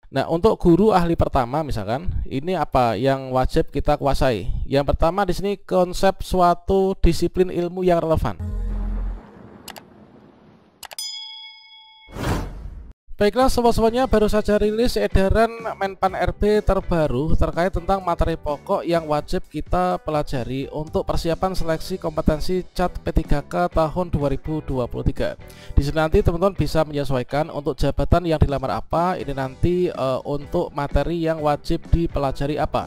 Nah, untuk guru ahli pertama misalkan, ini apa yang wajib kita kuasai? Yang pertama di sini konsep suatu disiplin ilmu yang relevan. Baiklah sobat-sobatnya, baru saja rilis edaran Menpan RB terbaru terkait tentang materi pokok yang wajib kita pelajari untuk persiapan seleksi kompetensi CAT P3K tahun 2023. Di sini nanti teman-teman bisa menyesuaikan untuk jabatan yang dilamar apa, ini nanti untuk materi yang wajib dipelajari apa.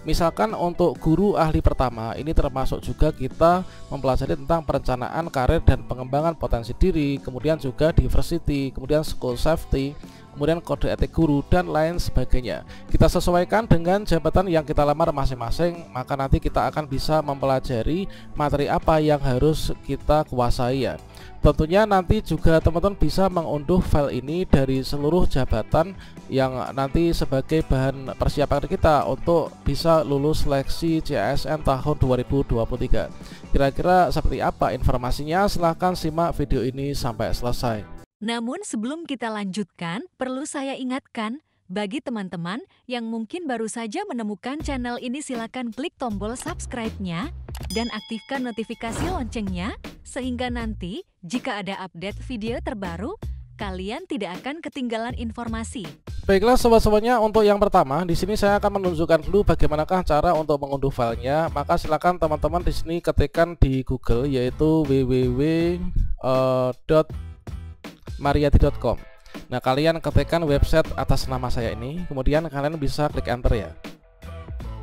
Misalkan untuk guru ahli pertama, ini termasuk juga kita mempelajari tentang perencanaan karir dan pengembangan potensi diri, kemudian juga diversity, kemudian school safety, kemudian kode etik guru, dan lain sebagainya. Kita sesuaikan dengan jabatan yang kita lamar masing-masing, maka nanti kita akan bisa mempelajari materi apa yang harus kita kuasai ya. Tentunya nanti juga teman-teman bisa mengunduh file ini dari seluruh jabatan yang nanti sebagai bahan persiapan kita untuk bisa lulus seleksi CASN tahun 2023. Kira-kira seperti apa informasinya? Silahkan simak video ini sampai selesai. Namun sebelum kita lanjutkan, perlu saya ingatkan, bagi teman-teman yang mungkin baru saja menemukan channel ini, silakan klik tombol subscribe-nya dan aktifkan notifikasi loncengnya, sehingga nanti jika ada update video terbaru, kalian tidak akan ketinggalan informasi. Baiklah sobat-sobatnya, untuk yang pertama di sini saya akan menunjukkan dulu bagaimanakah cara untuk mengunduh filenya. Maka silakan teman-teman di sini ketikkan di Google yaitu www.mariati.com. Nah, kalian ketikkan website atas nama saya ini, kemudian kalian bisa klik enter ya.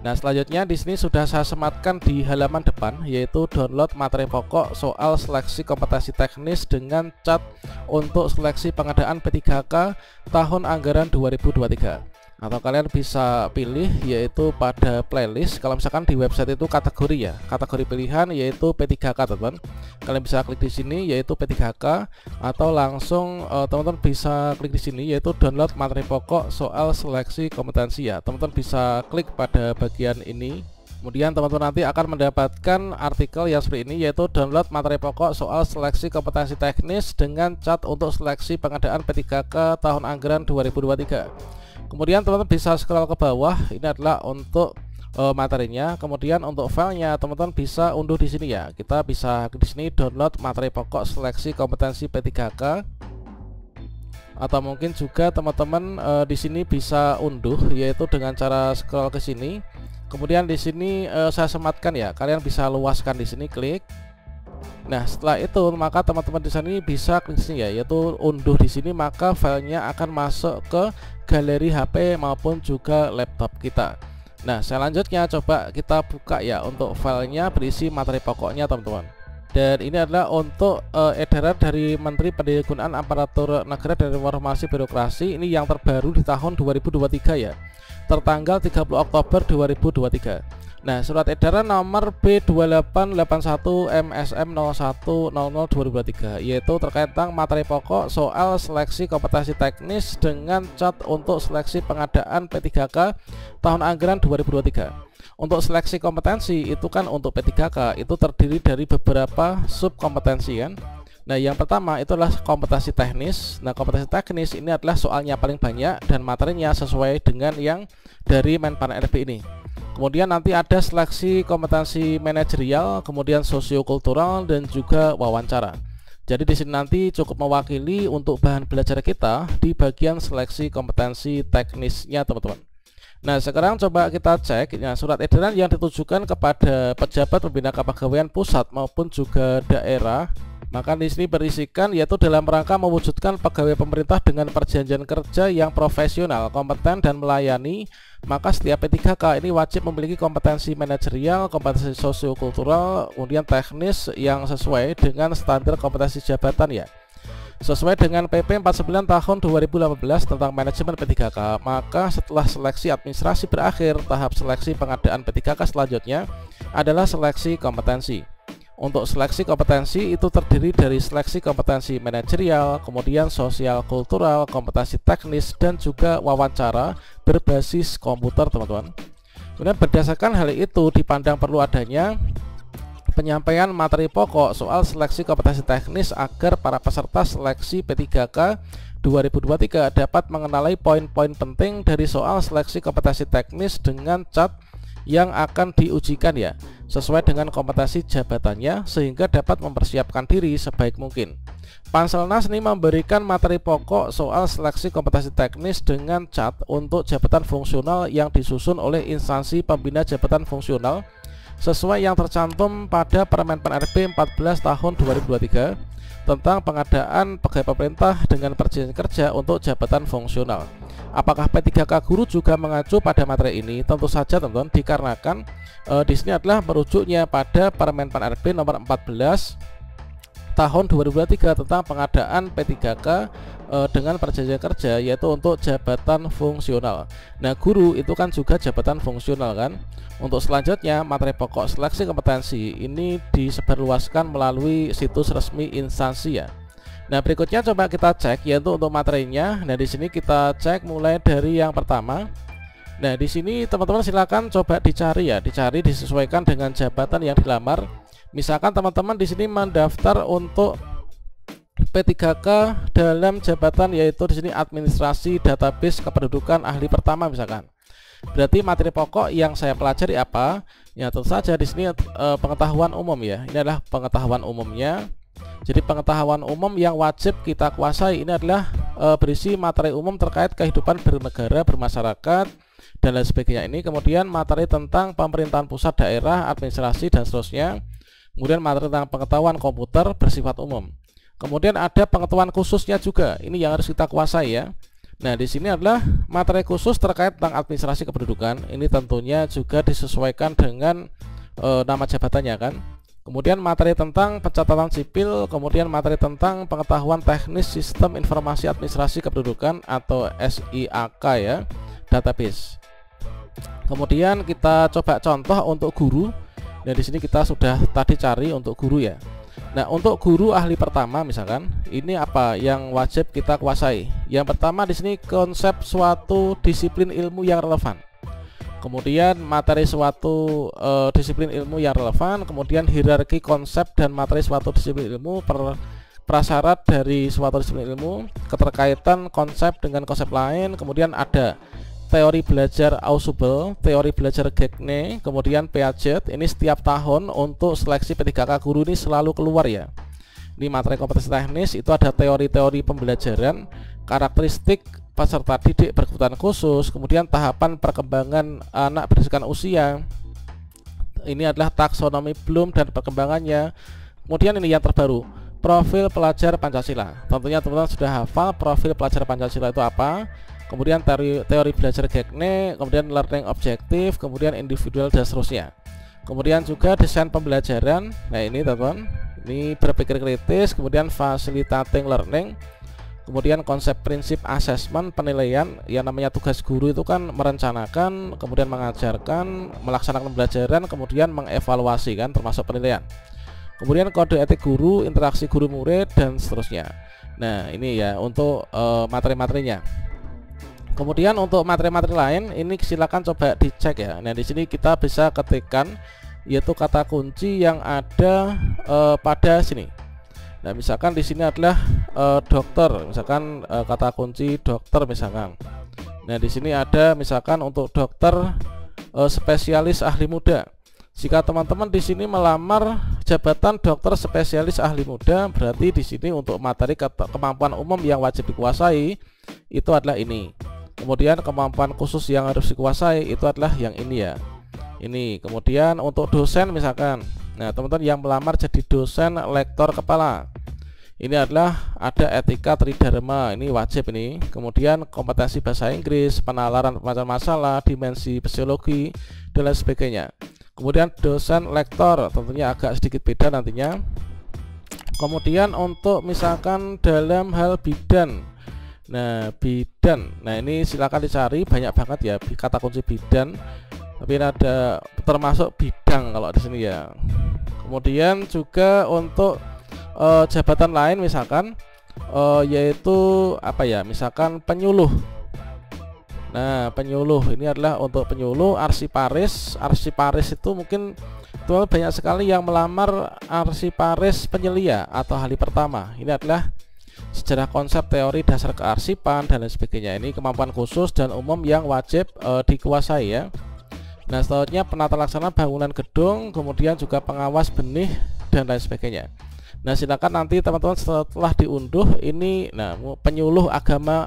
Nah, selanjutnya di sini sudah saya sematkan di halaman depan yaitu download materi pokok soal seleksi kompetensi teknis dengan CAT untuk seleksi pengadaan P3K tahun anggaran 2023. Atau kalian bisa pilih yaitu pada playlist. Kalau misalkan di website itu kategori ya, kategori pilihan yaitu P3K teman-teman. Kalian bisa klik di sini yaitu P3K, atau langsung teman-teman bisa klik di sini yaitu download materi pokok soal seleksi kompetensi ya. Teman-teman bisa klik pada bagian ini. Kemudian teman-teman nanti akan mendapatkan artikel yang seperti ini yaitu download materi pokok soal seleksi kompetensi teknis dengan CAT untuk seleksi pengadaan P3K tahun anggaran 2023. Kemudian teman-teman bisa scroll ke bawah, ini adalah untuk materinya. Kemudian untuk filenya teman-teman bisa unduh di sini ya. Kita bisa di sini download materi pokok seleksi kompetensi P3K, atau mungkin juga teman-teman di sini bisa unduh yaitu dengan cara scroll ke sini. Kemudian di sini saya sematkan ya. Kalian bisa luaskan di sini, klik. Nah, setelah itu maka teman-teman di sini bisa klik sini ya, yaitu unduh di sini, maka filenya akan masuk ke galeri HP maupun juga laptop kita. Nah, selanjutnya coba kita buka ya untuk filenya berisi materi pokoknya teman-teman. Dan ini adalah untuk edaran dari Menteri Pendaya-gunaan Aparatur Negara dan Reformasi Birokrasi, ini yang terbaru di tahun 2023 ya, tertanggal 30 Oktober 2023. Nah, surat edaran nomor B2881 MSM 0100/2023 yaitu terkait tentang materi pokok soal seleksi kompetensi teknis dengan CAT untuk seleksi pengadaan P3K tahun anggaran 2023. Untuk seleksi kompetensi itu kan untuk P3K itu terdiri dari beberapa subkompetensi kan. Nah, yang pertama itu adalah kompetensi teknis. Nah, kompetensi teknis ini adalah soalnya paling banyak dan materinya sesuai dengan yang dari Menpan RB ini. Kemudian nanti ada seleksi kompetensi manajerial, kemudian sosiokultural, dan juga wawancara. Jadi di sini nanti cukup mewakili untuk bahan belajar kita di bagian seleksi kompetensi teknisnya teman-teman. Nah, sekarang coba kita cek ya, surat edaran yang ditujukan kepada pejabat pembina kepegawaian pusat maupun juga daerah. Maka di sini berisikan yaitu dalam rangka mewujudkan pegawai pemerintah dengan perjanjian kerja yang profesional, kompeten, dan melayani. Maka setiap P3K ini wajib memiliki kompetensi manajerial, kompetensi sosiokultural, kemudian teknis yang sesuai dengan standar kompetensi jabatan ya. Sesuai dengan PP 49 tahun 2018 tentang manajemen P3K, maka setelah seleksi administrasi berakhir, tahap seleksi pengadaan P3K selanjutnya adalah seleksi kompetensi. Untuk seleksi kompetensi itu terdiri dari seleksi kompetensi manajerial, kemudian sosial kultural, kompetensi teknis, dan juga wawancara berbasis komputer teman-teman. Kemudian berdasarkan hal itu dipandang perlu adanya penyampaian materi pokok soal seleksi kompetensi teknis agar para peserta seleksi P3K 2023 dapat mengenali poin-poin penting dari soal seleksi kompetensi teknis dengan cat yang akan diujikan ya, sesuai dengan kompetensi jabatannya sehingga dapat mempersiapkan diri sebaik mungkin. Panselnas ini memberikan materi pokok soal seleksi kompetensi teknis dengan cat untuk jabatan fungsional yang disusun oleh instansi pembina jabatan fungsional sesuai yang tercantum pada Permen-Pen RB 14 tahun 2023 tentang pengadaan pegawai pemerintah dengan perjanjian kerja untuk jabatan fungsional. Apakah P3K guru juga mengacu pada materi ini? Tentu saja teman-teman, dikarenakan di sini adalah merujuknya pada Permen-Pen RB nomor 14 tahun 2023 tentang pengadaan P3K dengan perjanjian kerja, yaitu untuk jabatan fungsional. Nah, guru itu kan juga jabatan fungsional kan. Untuk selanjutnya, materi pokok seleksi kompetensi ini disebarluaskan melalui situs resmi instansi ya. Nah, berikutnya coba kita cek yaitu untuk materinya. Nah, di sini kita cek mulai dari yang pertama. Nah, di sini teman-teman silakan coba dicari ya, dicari disesuaikan dengan jabatan yang dilamar. Misalkan teman-teman di sini mendaftar untuk P3K dalam jabatan yaitu di sini administrasi database kependudukan ahli pertama misalkan. Berarti materi pokok yang saya pelajari apa? Ya tentu saja di sini pengetahuan umum ya. Ini adalah pengetahuan umumnya. Jadi pengetahuan umum yang wajib kita kuasai ini adalah berisi materi umum terkait kehidupan bernegara, bermasyarakat dan lain sebagainya ini. Kemudian materi tentang pemerintahan pusat, daerah, administrasi dan seterusnya. Kemudian materi tentang pengetahuan komputer bersifat umum. Kemudian ada pengetahuan khususnya juga. Ini yang harus kita kuasai ya. Nah, di sini adalah materi khusus terkait tentang administrasi kependudukan. Ini tentunya juga disesuaikan dengan nama jabatannya kan. Kemudian materi tentang pencatatan sipil, kemudian materi tentang pengetahuan teknis sistem informasi administrasi kependudukan atau SIAK ya, database. Kemudian kita coba contoh untuk guru. Nah, di sini kita sudah tadi cari untuk guru ya. Nah, untuk guru ahli pertama misalkan, ini apa yang wajib kita kuasai? Yang pertama di sini konsep suatu disiplin ilmu yang relevan. Kemudian materi suatu disiplin ilmu yang relevan, kemudian hierarki konsep dan materi suatu disiplin ilmu, prasyarat dari suatu disiplin ilmu, keterkaitan konsep dengan konsep lain, kemudian ada teori belajar Ausubel, teori belajar Gagne, kemudian Piaget. Ini setiap tahun untuk seleksi P3K guru ini selalu keluar ya. Ini materi kompetensi teknis, itu ada teori-teori pembelajaran, karakteristik peserta didik berkebutuhan khusus, kemudian tahapan perkembangan anak berdasarkan usia. Ini adalah taksonomi Bloom dan perkembangannya. Kemudian ini yang terbaru, profil pelajar Pancasila. Tentunya teman-teman sudah hafal profil pelajar Pancasila itu apa. Kemudian teori belajar Gagne, kemudian learning objektif, kemudian individual dan seterusnya. Kemudian juga desain pembelajaran. Nah, ini teman-teman, ini berpikir kritis, kemudian facilitating learning, kemudian konsep prinsip asesmen penilaian. Yang namanya tugas guru itu kan merencanakan, kemudian mengajarkan, melaksanakan pembelajaran, kemudian mengevaluasi kan, termasuk penilaian. Kemudian kode etik guru, interaksi guru murid dan seterusnya. Nah, ini ya untuk materi-materinya. Kemudian untuk materi-materi lain ini silakan coba dicek ya. Nah, di sini kita bisa ketikkan yaitu kata kunci yang ada pada sini. Nah, misalkan di sini adalah dokter, misalkan kata kunci dokter misalkan. Nah, di sini ada misalkan untuk dokter spesialis ahli muda. Jika teman-teman di sini melamar jabatan dokter spesialis ahli muda, berarti di sini untuk materi kemampuan umum yang wajib dikuasai itu adalah ini. Kemudian kemampuan khusus yang harus dikuasai itu adalah yang ini ya. Ini. Kemudian untuk dosen misalkan. Nah, teman-teman yang melamar jadi dosen lektor kepala. Ini adalah ada etika tridharma, ini wajib ini. Kemudian kompetensi bahasa Inggris, penalaran pemecahkan masalah, dimensi psikologi dan lain sebagainya. Kemudian dosen lektor tentunya agak sedikit beda nantinya. Kemudian untuk misalkan dalam hal bidan. Nah, bidan. Nah, ini silakan dicari, banyak banget ya kata kunci bidan. Tapi ini ada termasuk bidang kalau di sini ya. Kemudian juga untuk jabatan lain misalkan yaitu apa ya? Misalkan penyuluh. Nah, penyuluh ini adalah untuk penyuluh, arsiparis. Arsiparis itu mungkin banyak sekali yang melamar arsiparis penyelia atau ahli pertama. Ini adalah sejarah konsep teori dasar kearsipan dan lain sebagainya. Ini kemampuan khusus dan umum yang wajib dikuasai ya. Nah, selanjutnya penata laksana bangunan gedung, kemudian juga pengawas benih dan lain sebagainya. Nah, silakan nanti teman-teman setelah diunduh ini, nah penyuluh agama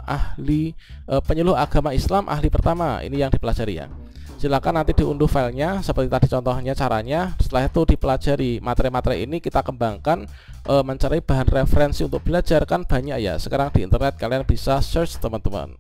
Islam ahli pertama ini yang dipelajari ya. Silakan nanti diunduh filenya seperti tadi contohnya caranya. Setelah itu dipelajari materi-materi ini, kita kembangkan mencari bahan referensi untuk belajar, kan banyak ya sekarang di internet, kalian bisa search teman-teman.